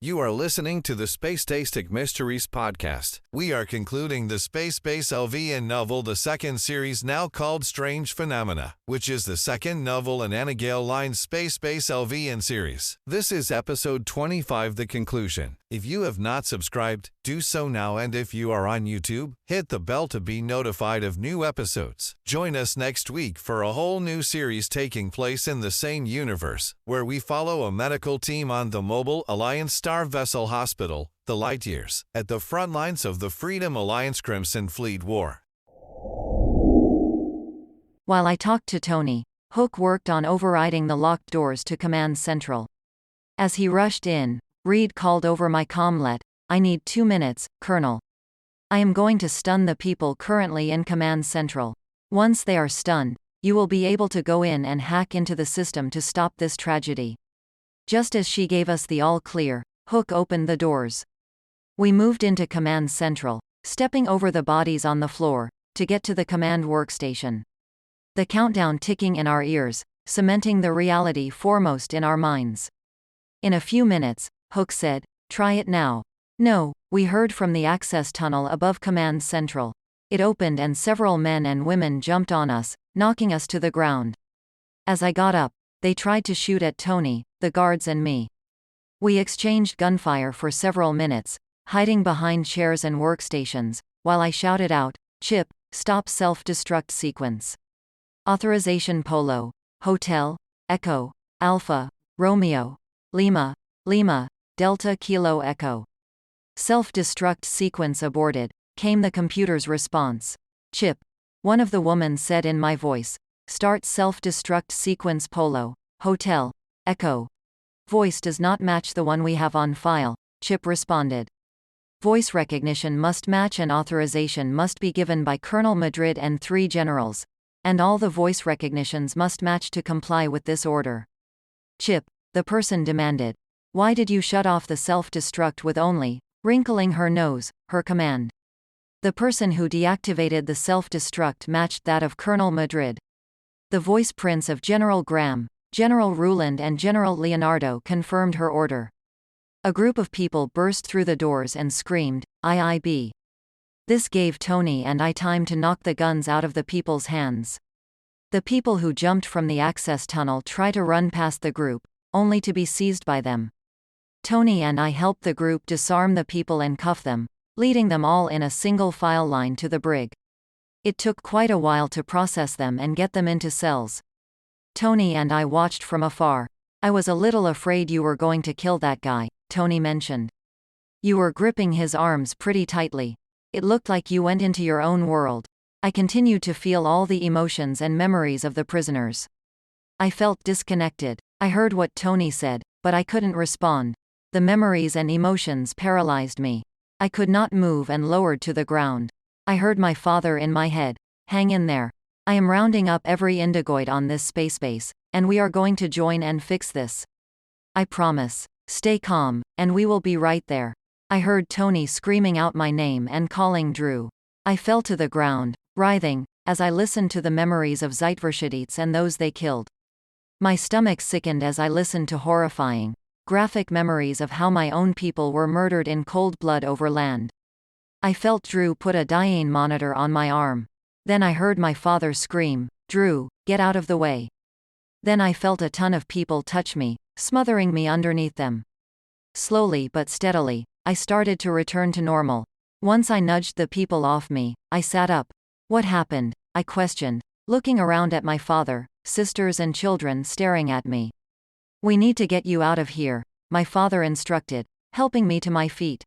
You are listening to the Space-Tastic Mysteries podcast. We are concluding the SpaceBase LVN novel, the second series now called Strange Phenomena, which is the second novel in Anna Gale Line's SpaceBase LVN series. This is episode 25, the conclusion. If you have not subscribed, do so now, and if you are on YouTube, hit the bell to be notified of new episodes. Join us next week for a whole new series taking place in the same universe, where we follow a medical team on the Mobile Alliance Star Vessel Hospital, the Lightyears, at the front lines of the Freedom Alliance Crimson Fleet War. While I talked to Tony, Hook worked on overriding the locked doors to Command Central. As he rushed in, Reed called over my commlet, "I need 2 minutes, Colonel. I am going to stun the people currently in Command Central. Once they are stunned, you will be able to go in and hack into the system to stop this tragedy." Just as she gave us the all-clear, Hook opened the doors. We moved into Command Central, stepping over the bodies on the floor, to get to the command workstation. The countdown ticking in our ears, cementing the reality foremost in our minds. In a few minutes, Hook said, "Try it now." No, we heard from the access tunnel above Command Central. It opened and several men and women jumped on us, knocking us to the ground. As I got up, they tried to shoot at Tony, the guards and me. We exchanged gunfire for several minutes, hiding behind chairs and workstations, while I shouted out, "Chip, stop self-destruct sequence. Authorization Polo, Hotel, Echo, Alpha, Romeo, Lima, Lima, Delta Kilo Echo." "Self-destruct sequence aborted," came the computer's response. "Chip," one of the women said in my voice, "start self-destruct sequence Polo, Hotel, Echo." "Voice does not match the one we have on file," Chip responded. "Voice recognition must match and authorization must be given by Colonel Madrid and 3 generals. And all the voice recognitions must match to comply with this order." "Chip," the person demanded, "why did you shut off the self-destruct with only," wrinkling her nose, "her command?" The person who deactivated the self-destruct matched that of Colonel Madrid. The voice prints of General Graham, General Ruland and General Leonardo confirmed her order. A group of people burst through the doors and screamed, "IIB." This gave Tony and I time to knock the guns out of the people's hands. The people who jumped from the access tunnel tried to run past the group, only to be seized by them. Tony and I helped the group disarm the people and cuff them, leading them all in a single file line to the brig. It took quite a while to process them and get them into cells. Tony and I watched from afar. "I was a little afraid you were going to kill that guy," Tony mentioned. "You were gripping his arms pretty tightly. It looked like you went into your own world." I continued to feel all the emotions and memories of the prisoners. I felt disconnected. I heard what Tony said, but I couldn't respond. The memories and emotions paralyzed me. I could not move and lowered to the ground. I heard my father in my head, "Hang in there. I am rounding up every Indigoid on this space base, and we are going to join and fix this. I promise. Stay calm, and we will be right there." I heard Tony screaming out my name and calling Drew. I fell to the ground, writhing, as I listened to the memories of Zeitverschidetes and those they killed. My stomach sickened as I listened to horrifying, graphic memories of how my own people were murdered in cold blood over land. I felt Drew put a dyane monitor on my arm. Then I heard my father scream, "Drew, get out of the way." Then I felt a ton of people touch me, smothering me underneath them. Slowly but steadily, I started to return to normal. Once I nudged the people off me, I sat up. "What happened?" I questioned, looking around at my father, sisters and children staring at me. "We need to get you out of here," my father instructed, helping me to my feet.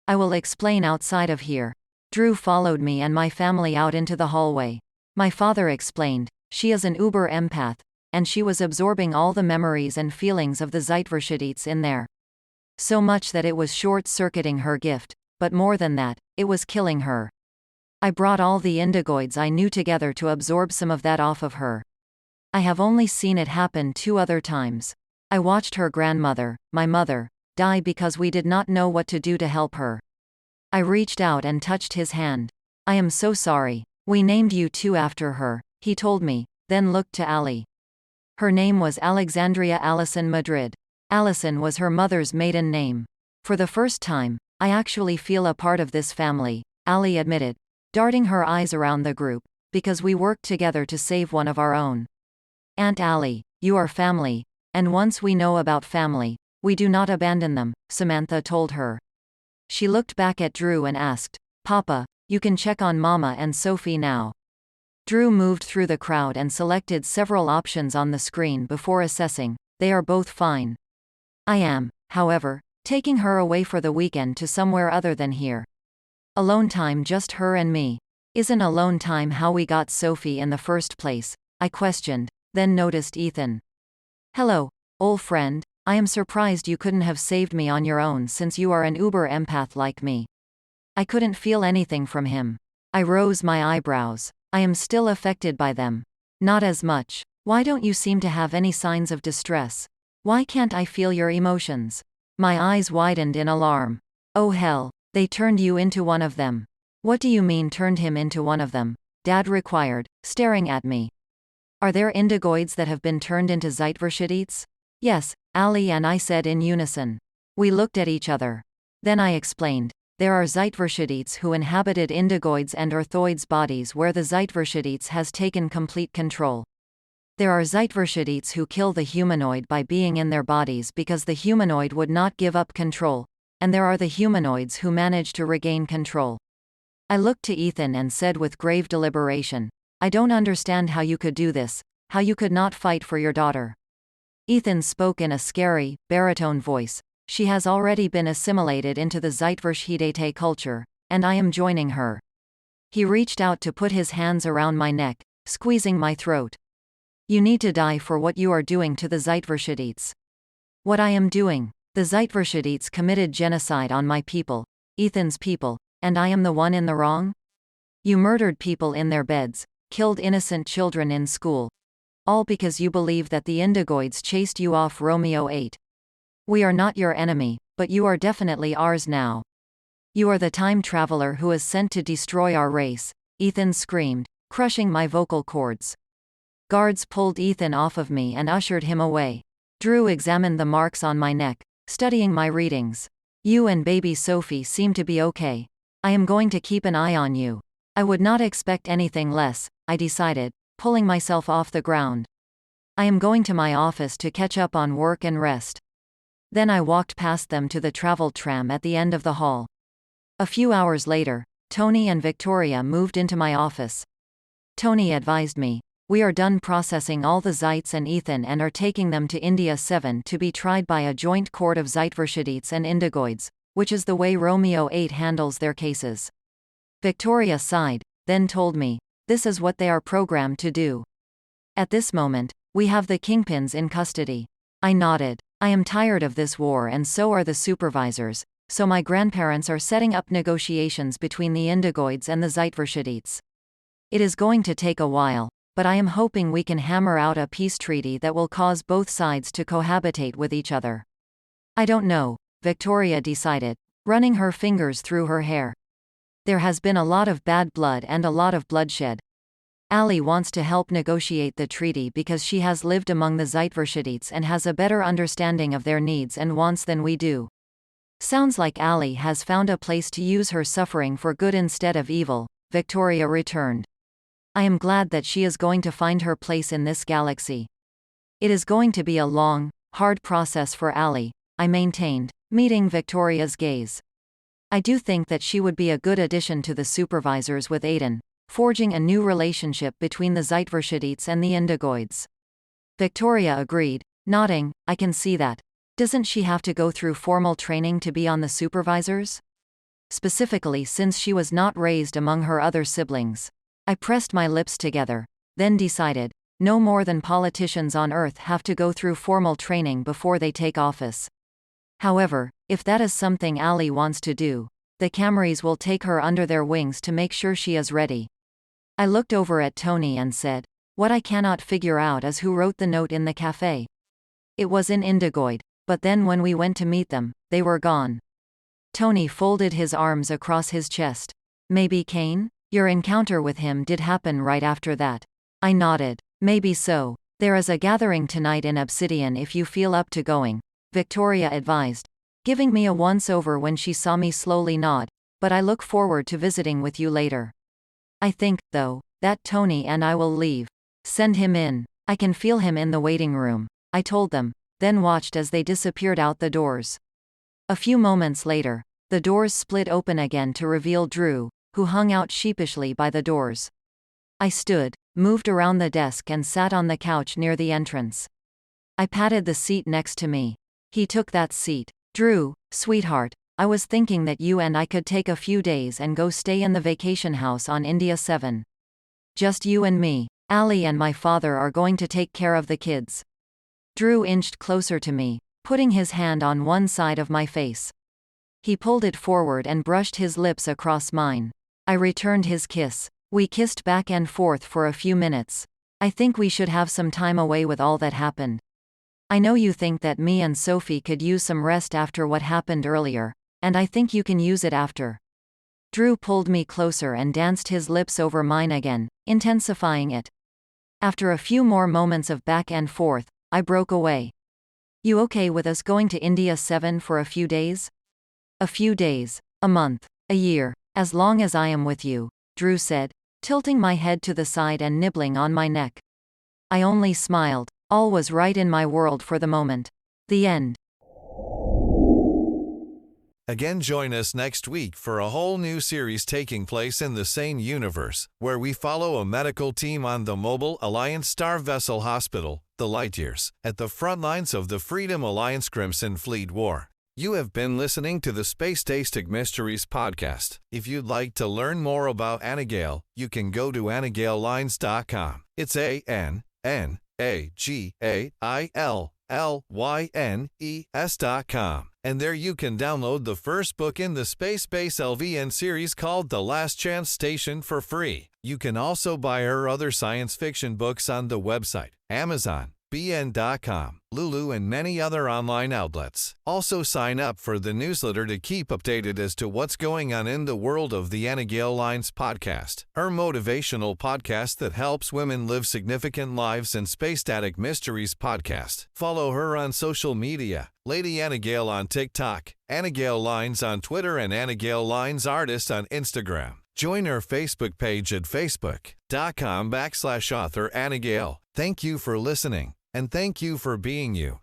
"I will explain outside of here." Drew followed me and my family out into the hallway. My father explained, "She is an uber empath, and she was absorbing all the memories and feelings of the Zeitverschidetes in there. So much that it was short-circuiting her gift, but more than that, it was killing her. I brought all the Indigoids I knew together to absorb some of that off of her. I have only seen it happen 2 other times. I watched her grandmother, my mother, die because we did not know what to do to help her. I reached out and touched his hand. "I am so sorry. We named you 2 after her," he told me, then looked to Allie. Her name was Alexandria Allison Madrid. Allison was her mother's maiden name. For the first time, I actually feel a part of this family, Ali admitted, darting her eyes around the group, because we worked together to save one of our own. Aunt Ali, you are family, and once we know about family, we do not abandon them, Samantha told her. She looked back at Drew and asked, Papa, you can check on Mama and Sophie now. Drew moved through the crowd and selected several options on the screen before assessing. They are both fine. I am, however, taking her away for the weekend to somewhere other than here. Alone time, just her and me. Isn't alone time how we got Sophie in the first place? I questioned, then noticed Ethan. Hello, old friend, I am surprised you couldn't have saved me on your own since you are an uber empath like me. I couldn't feel anything from him. I rose my eyebrows. I am still affected by them. Not as much. Why don't you seem to have any signs of distress? Why can't I feel your emotions? My eyes widened in alarm. Oh hell, they turned you into one of them. What do you mean turned him into one of them? Dad required, staring at me. Are there Indigoids that have been turned into Zeitverschidetes? Yes, Ali and I said in unison. We looked at each other. Then I explained. There are Zeitverschidetes who inhabited Indigoids and Orthoids' bodies where the Zeitverschidetes has taken complete control. There are Zeitverschidetes who kill the humanoid by being in their bodies because the humanoid would not give up control, and there are the humanoids who manage to regain control. I looked to Ethan and said with grave deliberation, I don't understand how you could do this, how you could not fight for your daughter. Ethan spoke in a scary, baritone voice. She has already been assimilated into the Zeitverschidetes culture, and I am joining her. He reached out to put his hands around my neck, squeezing my throat. You need to die for what you are doing to the Zeitverschidetes. What I am doing. The Zeitverschidetes committed genocide on my people, Ethan's people, and I am the one in the wrong? You murdered people in their beds, killed innocent children in school. All because you believe that the Indigoids chased you off Romeo 8. We are not your enemy, but you are definitely ours now. You are the time traveler who is sent to destroy our race, Ethan screamed, crushing my vocal cords. Guards pulled Ethan off of me and ushered him away. Drew examined the marks on my neck, studying my readings. You and baby Sophie seem to be okay. I am going to keep an eye on you. I would not expect anything less, I decided, pulling myself off the ground. I am going to my office to catch up on work and rest. Then I walked past them to the travel tram at the end of the hall. A few hours later, Tony and Victoria moved into my office. Tony advised me, we are done processing all the Zeits and Ethan and are taking them to India 7 to be tried by a joint court of Zeitverschidetes and Indigoids, which is the way Romeo 8 handles their cases. Victoria sighed, then told me, this is what they are programmed to do. At this moment, we have the kingpins in custody. I nodded. I am tired of this war and so are the supervisors, so my grandparents are setting up negotiations between the Indigoids and the Zeitverschidetes. It is going to take a while, but I am hoping we can hammer out a peace treaty that will cause both sides to cohabitate with each other. I don't know, Victoria decided, running her fingers through her hair. There has been a lot of bad blood and a lot of bloodshed. Ali wants to help negotiate the treaty because she has lived among the Zeitverschidetes and has a better understanding of their needs and wants than we do. Sounds like Ali has found a place to use her suffering for good instead of evil, Victoria returned. I am glad that she is going to find her place in this galaxy. It is going to be a long, hard process for Ali, I maintained, meeting Victoria's gaze. I do think that she would be a good addition to the supervisors with Aiden, forging a new relationship between the Zeitverschidetes and the Indigoids. Victoria agreed, nodding, I can see that. Doesn't she have to go through formal training to be on the supervisors? Specifically since she was not raised among her other siblings. I pressed my lips together, then decided, no more than politicians on Earth have to go through formal training before they take office. However, if that is something Ali wants to do, the Camrys will take her under their wings to make sure she is ready. I looked over at Tony and said, what I cannot figure out is who wrote the note in the cafe. It was in Indigoid, but then when we went to meet them, they were gone. Tony folded his arms across his chest. Maybe Kane? Your encounter with him did happen right after that. I nodded. Maybe so. There is a gathering tonight in Obsidian if you feel up to going, Victoria advised. giving me a once-over when she saw me slowly nod, but I look forward to visiting with you later. I think, though, that Tony and I will leave. Send him in. I can feel him in the waiting room, I told them, then watched as they disappeared out the doors. A few moments later, the doors split open again to reveal Drew, who hung out sheepishly by the doors. I stood, moved around the desk and sat on the couch near the entrance. I patted the seat next to me. He took that seat. Drew, sweetheart, I was thinking that you and I could take a few days and go stay in the vacation house on India 7. Just you and me. Allie and my father are going to take care of the kids. Drew inched closer to me, putting his hand on one side of my face. He pulled it forward and brushed his lips across mine. I returned his kiss. We kissed back and forth for a few minutes. I think we should have some time away with all that happened. I know you think that me and Sophie could use some rest after what happened earlier, and I think you can use it after. Drew pulled me closer and danced his lips over mine again, intensifying it. After a few more moments of back and forth, I broke away. You okay with us going to India 7 for a few days? A few days, a month, a year, as long as I am with you, Drew said, tilting my head to the side and nibbling on my neck. I only smiled. All was right in my world for the moment. The end. Again, join us next week for a whole new series taking place in the same universe, where we follow a medical team on the Mobile Alliance Star Vessel Hospital, the Lightyears, at the front lines of the Freedom Alliance Crimson Fleet War. You have been listening to the Spacetastic Mysteries podcast. If you'd like to learn more about Anna Gale, you can go to AnnaGaleLines.com. It's ANNAGAILLYNES.com. And there you can download the first book in the SpaceBase LVN series called The Last Chance Station for free. You can also buy her other science fiction books on the website, Amazon, BN.com, Lulu, and many other online outlets. Also sign up for the newsletter to keep updated as to what's going on in the world of the Anna Gale Lines podcast, her motivational podcast that helps women live significant lives, and Spacetastic Mysteries podcast. Follow her on social media, Lady Anna Gale on TikTok, Anna Gale Lines on Twitter, and Anna Gale Lines Artist on Instagram. Join our Facebook page at facebook.com/author Anna Gale. Thank you for listening, and thank you for being you.